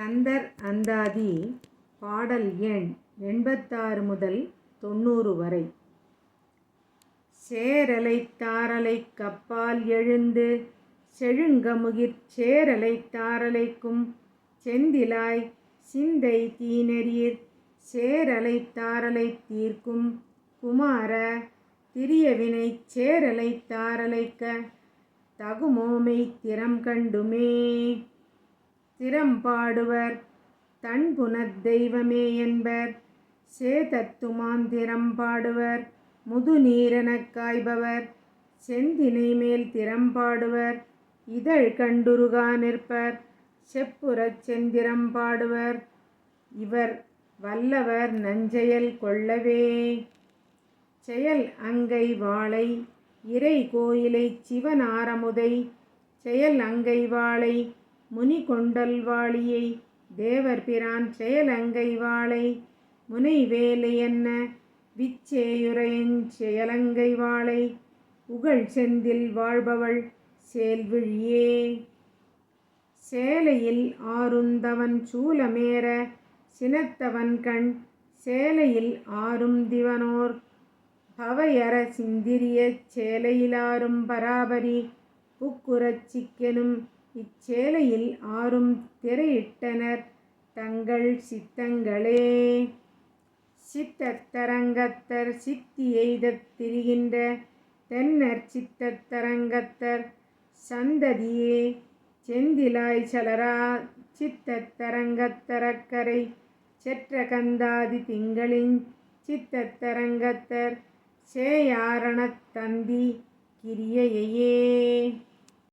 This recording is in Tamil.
கந்தர் அந்தாதி பாடல் எண் 86 முதல் 90 வரை. சேரலைத் தாரலைக் கப்பால் எழுந்து செழுங்கமுகிற் சேரலைத் தாரலைக்கும் செந்திலாய் சிந்தை தீநெறீர் சேரலைத் தாரலைத் தீர்க்கும் குமார திரியவினைச் சேரலைத் தாரலைக்க தகுமோமெய்த் திறம் கண்டுமே. திறம்பாடுவர் தன்புனத் தெய்வமே என்பர் சேதத்துமாந் திறம்பாடுவர் முதுநீரெனக் காய்பவர் செந்தினை மேல் திறம்பாடுவர் இதழ் கண்டுருகா நிற்பர் செப்புறச் செந்திறம்பாடுவர் இவர் வல்லவர் நஞ்செயல் கொள்ளவே. செயல் அங்கை வாளை இறை கோயிலைச் சிவன் ஆரமுதை செயல் அங்கை வாளை முனி கொண்டல் வாளியை தேவர் பிரான் செயல் அங்கை வாளை முனைவேலை என்ன விச்சேயுரையஞ் செயலங்கை வாளை உகழ் செந்தில் வாழ்பவள் சேல்விழியே. சேலையில் ஆருந்தவன் சூலமேற சினத்தவன் கண் சேலையில் ஆரும் திவனோர் பவையற சிந்திரியச் சேலையிலாரும் பராபரி புக்குரச் சிக்கெனும் இச்சேலையில் ஆரும் திரையிட்டனர் தங்கள் சித்தங்களே. சித்தத்தரங்கத்தர் சித்தி எய்தத் திரிகின்ற தென்னர் சித்தத்தரங்கத்தர் சந்ததியே செந்திலாய் சலரா சித்தத்தரங்கத்தரக்கரை செற்ற கந்தாதி திங்களின் சித்தத்தரங்கத்தர் சேயாரணத் தந்தி கிரியையே.